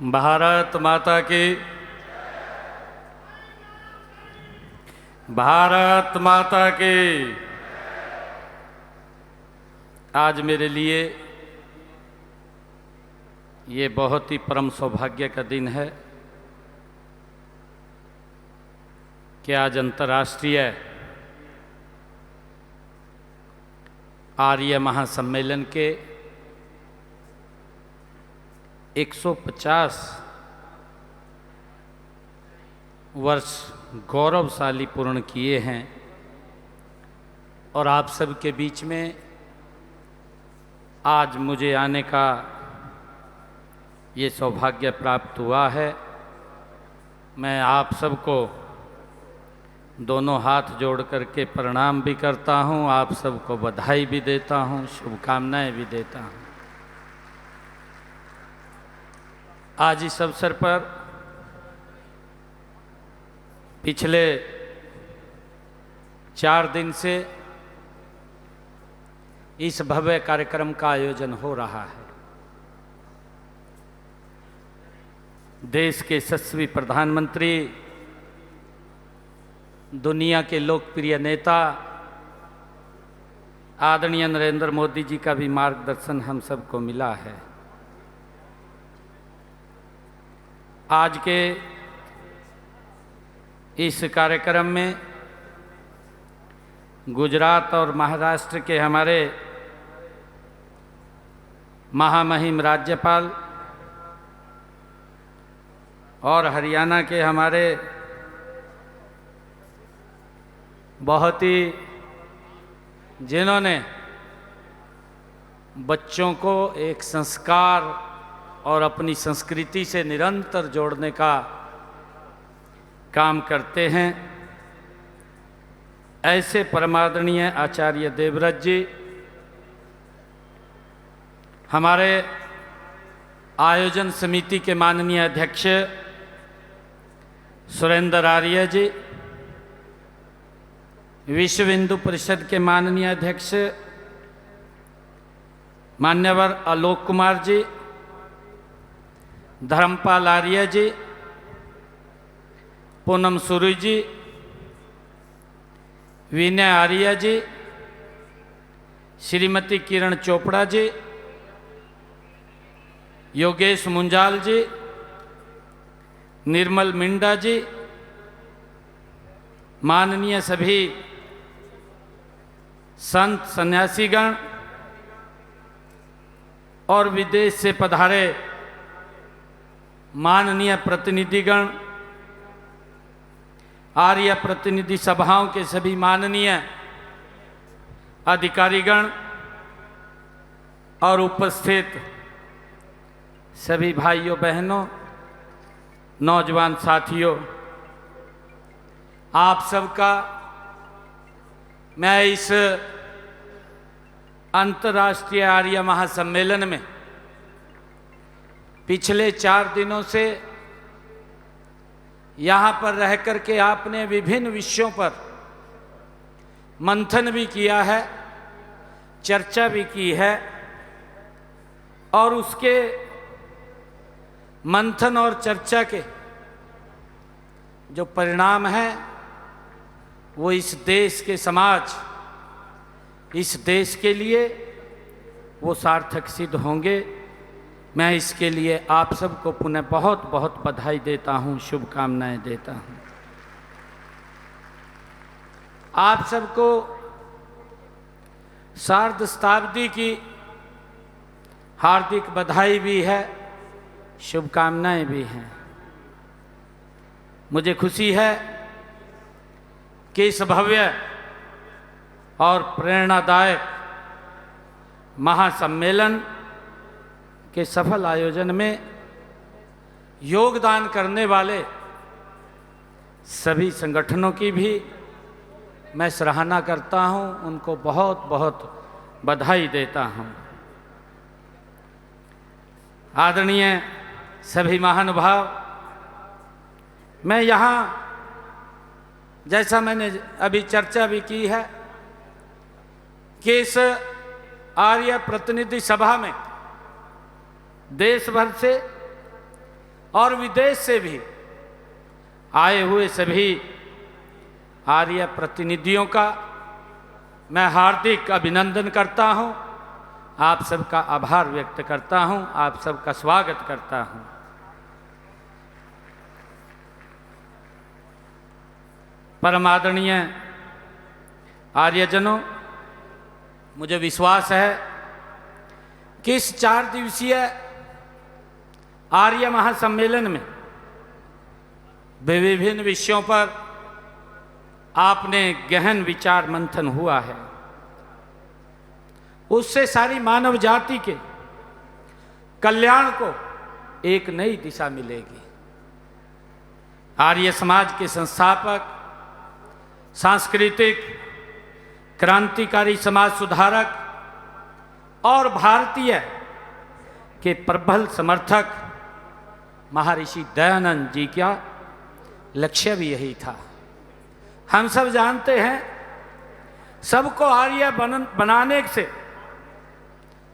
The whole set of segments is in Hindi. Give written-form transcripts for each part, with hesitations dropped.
भारत माता की। भारत माता की। आज मेरे लिए ये बहुत ही परम सौभाग्य का दिन है कि आज अंतर्राष्ट्रीय आर्य महासम्मेलन के 150 वर्ष गौरवशाली पूर्ण किए हैं और आप सब के बीच में आज मुझे आने का ये सौभाग्य प्राप्त हुआ है। मैं आप सबको दोनों हाथ जोड़ करके प्रणाम भी करता हूँ, आप सबको बधाई भी देता हूँ, शुभकामनाएं भी देता हूँ। आज इस अवसर पर पिछले 4 दिन से इस भव्य कार्यक्रम का आयोजन हो रहा है। देश के यशस्वी प्रधानमंत्री, दुनिया के लोकप्रिय नेता आदरणीय नरेंद्र मोदी जी का भी मार्गदर्शन हम सबको मिला है। आज के इस कार्यक्रम में गुजरात और महाराष्ट्र के हमारे महामहिम राज्यपाल और हरियाणा के हमारे बहुत ही जिन्होंने बच्चों को एक संस्कार और अपनी संस्कृति से निरंतर जोड़ने का काम करते हैं, ऐसे परमादरणीय आचार्य देवव्रत जी, हमारे आयोजन समिति के माननीय अध्यक्ष सुरेंद्र आर्य जी, विश्व हिंदू परिषद के माननीय अध्यक्ष मान्यवर आलोक कुमार जी, धर्मपाल आर्य जी, पूनम सूरी जी, विनय आर्य जी, श्रीमती किरण चोपड़ा जी, योगेश मुंजाल जी, निर्मल मिंडा जी, माननीय सभी संत सन्यासीगण और विदेश से पधारे माननीय प्रतिनिधिगण, आर्य प्रतिनिधि सभाओं के सभी माननीय अधिकारीगण और उपस्थित सभी भाइयों बहनों, नौजवान साथियों, आप सबका मैं इस अंतर्राष्ट्रीय आर्य महासम्मेलन में पिछले 4 दिनों से यहाँ पर रह कर के आपने विभिन्न विषयों पर मंथन भी किया है, चर्चा भी की है और उसके मंथन और चर्चा के जो परिणाम हैं वो इस देश के समाज, इस देश के लिए वो सार्थक सिद्ध होंगे। मैं इसके लिए आप सबको पुनः बहुत बहुत बधाई देता हूँ, शुभकामनाएं देता हूँ। आप सबको सार्ध शताब्दी की हार्दिक बधाई भी है, शुभकामनाएं भी हैं। मुझे खुशी है कि इस भव्य और प्रेरणादायक महासम्मेलन के सफल आयोजन में योगदान करने वाले सभी संगठनों की भी मैं सराहना करता हूं, उनको बहुत बहुत बधाई देता हूं। आदरणीय सभी महानुभाव, मैं यहाँ जैसा मैंने अभी चर्चा भी की है कि इस आर्य प्रतिनिधि सभा में देश भर से और विदेश से भी आए हुए सभी आर्य प्रतिनिधियों का मैं हार्दिक अभिनंदन करता हूं, आप सबका आभार व्यक्त करता हूं, आप सबका स्वागत करता हूं। परम आदरणीय आर्यजनों, मुझे विश्वास है कि इस 4 दिवसीय आर्य महासम्मेलन में विभिन्न विषयों पर आपने गहन विचार मंथन हुआ है। उससे सारी मानव जाति के कल्याण को एक नई दिशा मिलेगी। आर्य समाज के संस्थापक, सांस्कृतिक क्रांतिकारी समाज सुधारक और भारतीय के प्रबल समर्थक महर्षि दयानंद जी का लक्ष्य भी यही था। हम सब जानते हैं, सबको आर्य बनाने से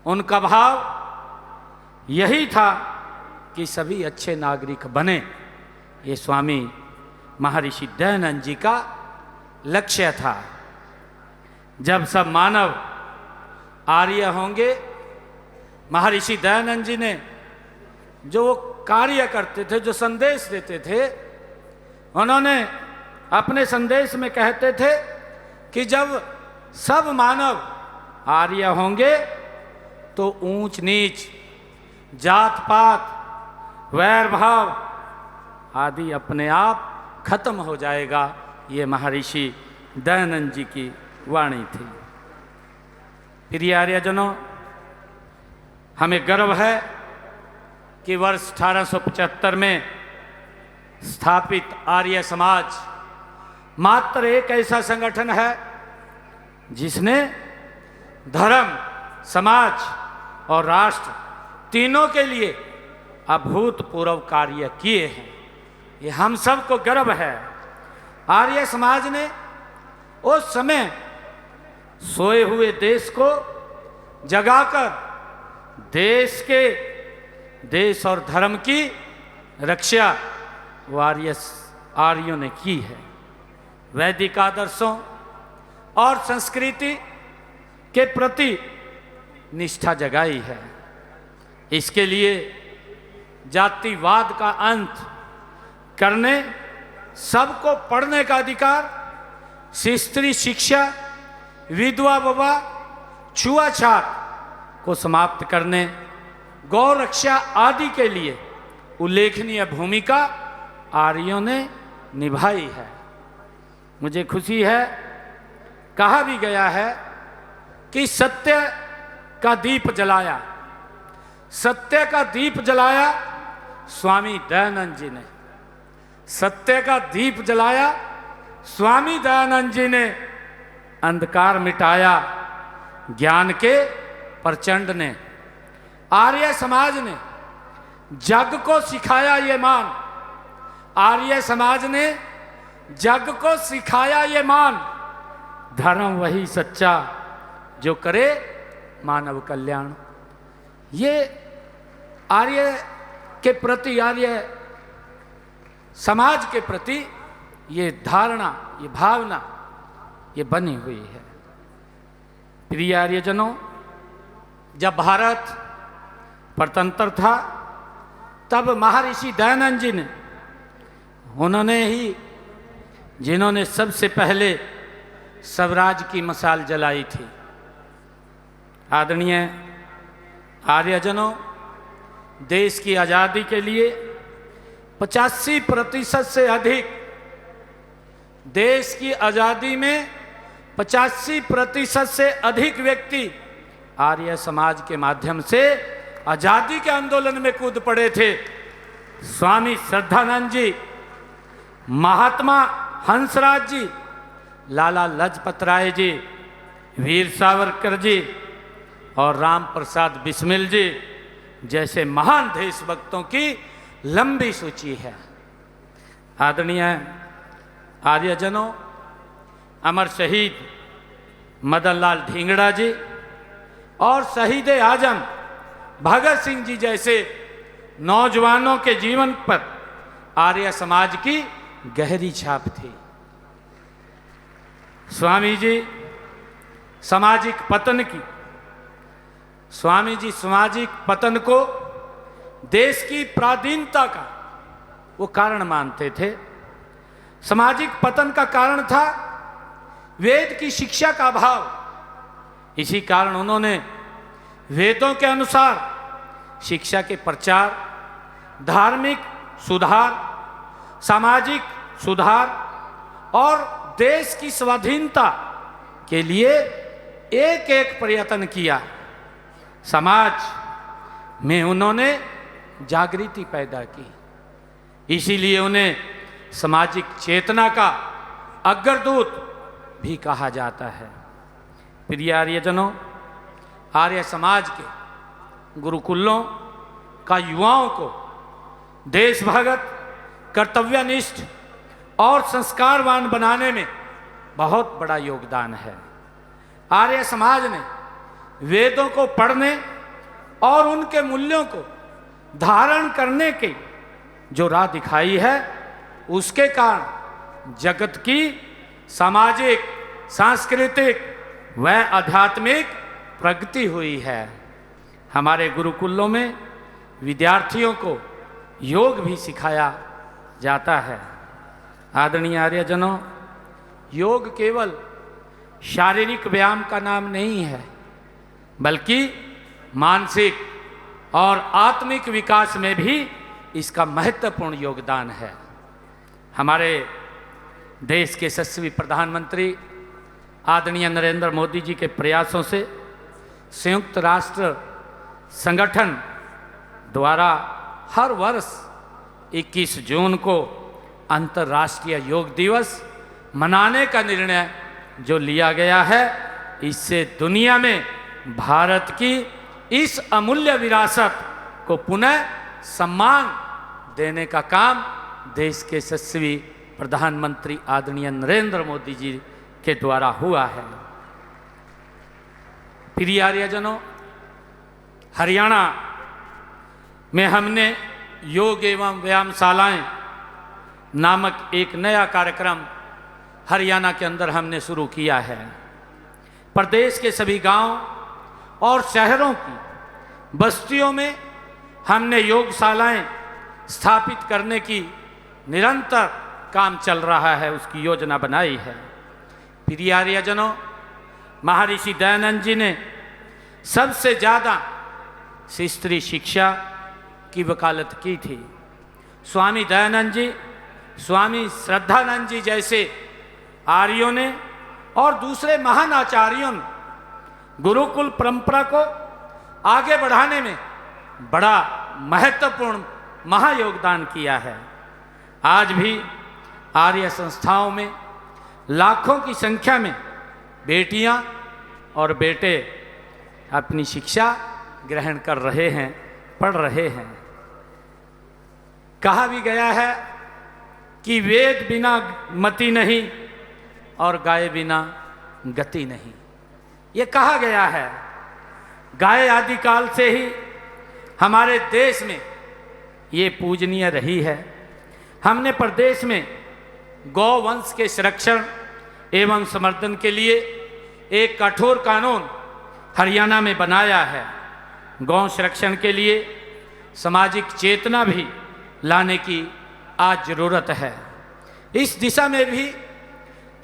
उनका भाव यही था कि सभी अच्छे नागरिक बने। ये स्वामी महर्षि दयानंद जी का लक्ष्य था। जब सब मानव आर्य होंगे, महर्षि दयानंद जी ने जो वो कार्य करते थे, जो संदेश देते थे, उन्होंने अपने संदेश में कहते थे कि जब सब मानव आर्य होंगे तो ऊंच नीच, जात पात, वैर भाव आदि अपने आप खत्म हो जाएगा। ये महर्षि दयानंद जी की वाणी थी। प्रिय आर्यजनों, हमें गर्व है कि वर्ष 1875 में स्थापित आर्य समाज मात्र एक ऐसा संगठन है जिसने धर्म, समाज और राष्ट्र तीनों के लिए अभूतपूर्व कार्य किए हैं। ये हम सबको गर्व है। आर्य समाज ने उस समय सोए हुए देश को जगाकर देश और धर्म की रक्षा वो आर्यों ने की है। वैदिक आदर्शों और संस्कृति के प्रति निष्ठा जगाई है। इसके लिए जातिवाद का अंत करने, सबको पढ़ने का अधिकार, स्त्री शिक्षा, विधवा विवाह, छुआछूत को समाप्त करने, गौ रक्षा आदि के लिए उल्लेखनीय भूमिका आर्यों ने निभाई है। मुझे खुशी है, कहा भी गया है कि सत्य का दीप जलाया, सत्य का दीप जलाया स्वामी दयानंद जी ने। सत्य का दीप जलाया स्वामी दयानंद जी ने, अंधकार मिटाया ज्ञान के प्रचंड ने। आर्य समाज ने जग को सिखाया ये मान, आर्य समाज ने जग को सिखाया ये मान, धर्म वही सच्चा जो करे मानव कल्याण। ये आर्य के प्रति, आर्य समाज के प्रति ये धारणा, ये भावना ये बनी हुई है। प्रिय आर्यजनों, जब भारत स्वतंत्र था तब महर्षि दयानंद जी ने, उन्होंने ही जिन्होंने सबसे पहले स्वराज की मशाल जलाई थी। आदरणीय आर्यजनों, देश की आज़ादी के लिए 85% से अधिक, देश की आज़ादी में 85% से अधिक व्यक्ति आर्य समाज के माध्यम से आज़ादी के आंदोलन में कूद पड़े थे। स्वामी श्रद्धानंद जी, महात्मा हंसराज जी, लाला लाजपत राय जी, वीर सावरकर जी और राम प्रसाद बिस्मिल जी जैसे महान देशभक्तों की लंबी सूची है। आदरणीय आर्यजनों, अमर शहीद मदन लाल ढींगड़ा जी और शहीद आजम भगत सिंह जी जैसे नौजवानों के जीवन पर आर्य समाज की गहरी छाप थी। स्वामी जी सामाजिक पतन को देश की पराधीनता का वो कारण मानते थे। सामाजिक पतन का कारण था वेद की शिक्षा का अभाव। इसी कारण उन्होंने वेदों के अनुसार शिक्षा के प्रचार, धार्मिक सुधार, सामाजिक सुधार और देश की स्वाधीनता के लिए एक एक प्रयत्न किया। समाज में उन्होंने जागृति पैदा की। इसीलिए उन्हें सामाजिक चेतना का अग्रदूत भी कहा जाता है। प्रिय आर्यजनों, आर्य समाज के गुरुकुलों का युवाओं को देशभगत, कर्तव्यनिष्ठ और संस्कारवान बनाने में बहुत बड़ा योगदान है। आर्य समाज ने वेदों को पढ़ने और उनके मूल्यों को धारण करने की जो राह दिखाई है, उसके कारण जगत की सामाजिक, सांस्कृतिक व आध्यात्मिक प्रगति हुई है। हमारे गुरुकुलों में विद्यार्थियों को योग भी सिखाया जाता है। आदरणीय आर्यजनों, योग केवल शारीरिक व्यायाम का नाम नहीं है, बल्कि मानसिक और आत्मिक विकास में भी इसका महत्वपूर्ण योगदान है। हमारे देश के यशस्वी प्रधानमंत्री आदरणीय नरेंद्र मोदी जी के प्रयासों से संयुक्त राष्ट्र संगठन द्वारा हर वर्ष 21 जून को अंतर्राष्ट्रीय योग दिवस मनाने का निर्णय जो लिया गया है, इससे दुनिया में भारत की इस अमूल्य विरासत को पुनः सम्मान देने का काम देश के यशस्वी प्रधानमंत्री आदरणीय नरेंद्र मोदी जी के द्वारा हुआ है। प्रिय आर्यजनों, हरियाणा में हमने योग एवं व्यायामशालाएं नामक एक नया कार्यक्रम हरियाणा के अंदर हमने शुरू किया है। प्रदेश के सभी गांव और शहरों की बस्तियों में हमने योगशालाएं स्थापित करने की निरंतर काम चल रहा है, उसकी योजना बनाई है। प्रिय आर्यजनों, महर्षि दयानंद जी ने सबसे ज़्यादा स्त्री शिक्षा की वकालत की थी। स्वामी दयानंद जी, स्वामी श्रद्धानंद जी जैसे आर्यों ने और दूसरे महान आचार्यों ने गुरुकुल परंपरा को आगे बढ़ाने में बड़ा महत्वपूर्ण महायोगदान किया है। आज भी आर्य संस्थाओं में लाखों की संख्या में बेटियां और बेटे अपनी शिक्षा ग्रहण कर रहे हैं, पढ़ रहे हैं। कहा भी गया है कि वेद बिना मति नहीं और गाय बिना गति नहीं। ये कहा गया है। गाय आदिकाल से ही हमारे देश में ये पूजनीय रही है। हमने प्रदेश में गौ वंश के संरक्षण एवं संवर्धन के लिए एक कठोर कानून हरियाणा में बनाया है। गौ संरक्षण के लिए सामाजिक चेतना भी लाने की आज जरूरत है। इस दिशा में भी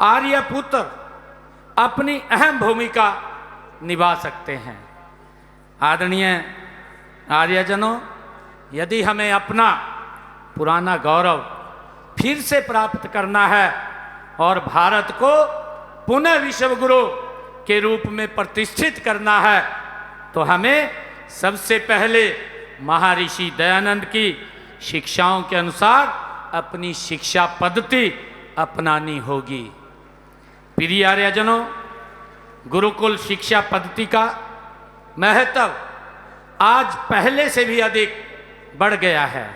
आर्यपुत्र अपनी अहम भूमिका निभा सकते हैं। आदरणीय आर्यजनों, यदि हमें अपना पुराना गौरव फिर से प्राप्त करना है और भारत को पुनः विश्व गुरु के रूप में प्रतिष्ठित करना है, तो हमें सबसे पहले महर्षि दयानंद की शिक्षाओं के अनुसार अपनी शिक्षा पद्धति अपनानी होगी। प्रिय आर्यजनों, गुरुकुल शिक्षा पद्धति का महत्व आज पहले से भी अधिक बढ़ गया है,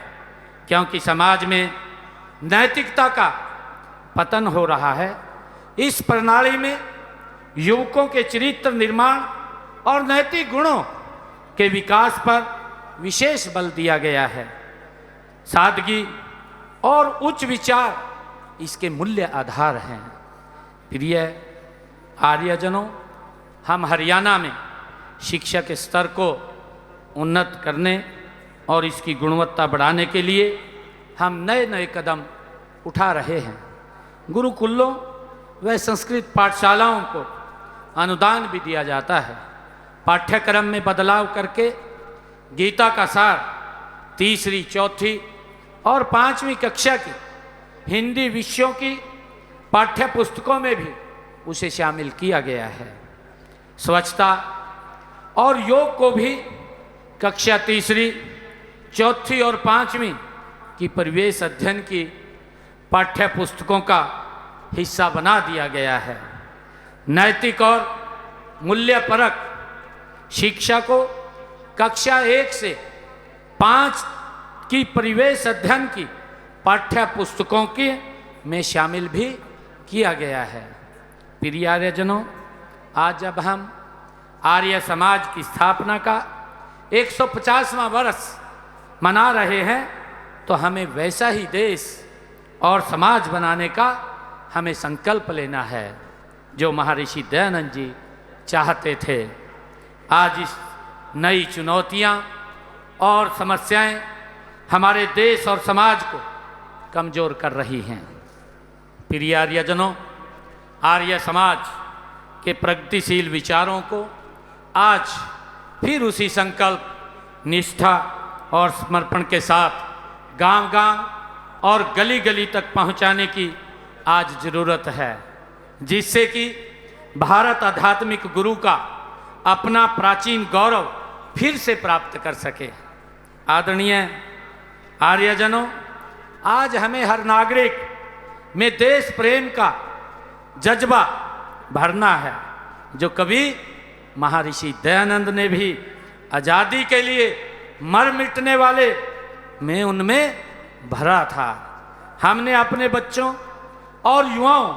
क्योंकि समाज में नैतिकता का पतन हो रहा है। इस प्रणाली में युवकों के चरित्र निर्माण और नैतिक गुणों के विकास पर विशेष बल दिया गया है। सादगी और उच्च विचार इसके मूल्य आधार हैं। प्रिय आर्यजनों, हम हरियाणा में शिक्षा के स्तर को उन्नत करने और इसकी गुणवत्ता बढ़ाने के लिए हम नए नए कदम उठा रहे हैं। गुरुकुलों व संस्कृत पाठशालाओं को अनुदान भी दिया जाता है। पाठ्यक्रम में बदलाव करके गीता का सार 3री, 4थी और 5वीं कक्षा की हिंदी विषयों की पाठ्य पुस्तकों में भी उसे शामिल किया गया है। स्वच्छता और योग को भी कक्षा 3री, 4थी और 5वीं की परिवेश अध्ययन की पाठ्य पुस्तकों का हिस्सा बना दिया गया है। नैतिक और मूल्यपरक शिक्षा को कक्षा 1 से 5 की परिवेश अध्ययन की पाठ्य पुस्तकों के में शामिल भी किया गया है। प्रिय आर्यजनों, आज जब हम आर्य समाज की स्थापना का 150वां वर्ष मना रहे हैं तो हमें वैसा ही देश और समाज बनाने का हमें संकल्प लेना है जो महर्षि दयानंद जी चाहते थे। आज इस नई चुनौतियां और समस्याएं हमारे देश और समाज को कमज़ोर कर रही हैं। प्रिय आर्यजनों, आर्य समाज के प्रगतिशील विचारों को आज फिर उसी संकल्प, निष्ठा और समर्पण के साथ गांव-गांव और गली-गली तक पहुंचाने की आज ज़रूरत है, जिससे कि भारत आध्यात्मिक गुरु का अपना प्राचीन गौरव फिर से प्राप्त कर सके। आदरणीय आर्यजनों, आज हमें हर नागरिक में देश प्रेम का जज्बा भरना है, जो कभी महर्षि दयानंद ने भी आज़ादी के लिए मर मिटने वाले में उनमें भरा था। हमने अपने बच्चों और युवाओं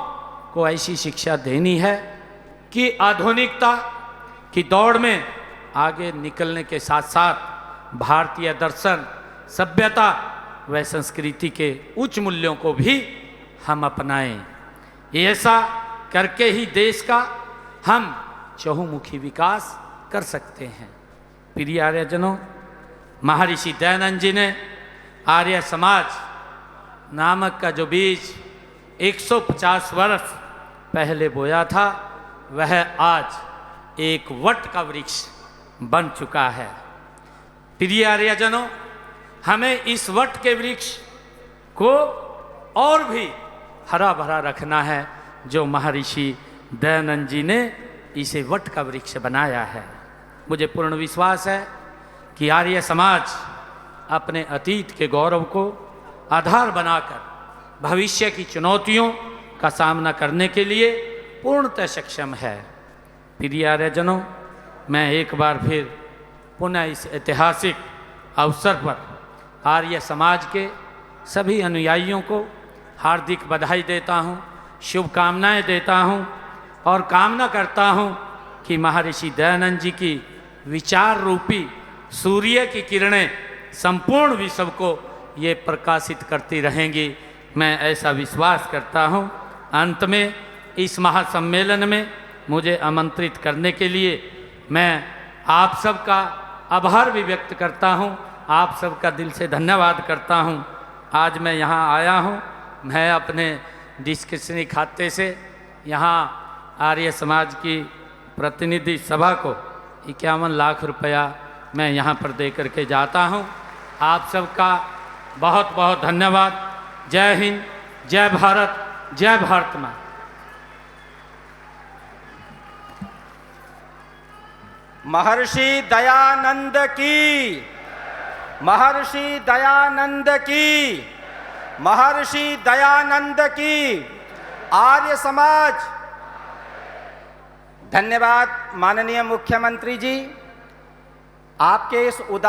को ऐसी शिक्षा देनी है कि आधुनिकता की दौड़ में आगे निकलने के साथ साथ भारतीय दर्शन, सभ्यता व संस्कृति के उच्च मूल्यों को भी हम अपनाएं। ऐसा करके ही देश का हम चहुमुखी विकास कर सकते हैं। प्रिय आर्यजनों, महर्षि दयानंद जी ने आर्य समाज नामक का जो बीज 150 वर्ष पहले बोया था, वह आज एक वट का वृक्ष बन चुका है। प्रिय आर्यजनों, हमें इस वट के वृक्ष को और भी हरा भरा रखना है, जो महर्षि दयानंद जी ने इसे वट का वृक्ष बनाया है। मुझे पूर्ण विश्वास है कि आर्य समाज अपने अतीत के गौरव को आधार बनाकर भविष्य की चुनौतियों का सामना करने के लिए पूर्णतः सक्षम है। प्रिय आर्यजनों, मैं एक बार फिर पुनः इस ऐतिहासिक अवसर पर आर्य समाज के सभी अनुयायियों को हार्दिक बधाई देता हूँ, शुभकामनाएं देता हूँ और कामना करता हूँ कि महर्षि दयानंद जी की विचार रूपी सूर्य की किरणें संपूर्ण विश्व को ये प्रकाशित करती रहेंगी। मैं ऐसा विश्वास करता हूँ। अंत में इस महासम्मेलन में मुझे आमंत्रित करने के लिए मैं आप सबका आभार भी व्यक्त करता हूँ, आप सबका दिल से धन्यवाद करता हूँ। आज मैं यहाँ आया हूँ, मैं अपने डिस्क्रिप्शनरी खाते से यहाँ आर्य समाज की प्रतिनिधि सभा को 51 लाख रुपया मैं यहाँ पर दे करके जाता हूँ। आप सबका बहुत बहुत धन्यवाद। जय हिंद, जय भारत, जय भारत माँ। महर्षि दयानंद की, महर्षि दयानंद की, महर्षि दयानंद की। आर्य समाज। धन्यवाद माननीय मुख्यमंत्री जी, आपके इस उदार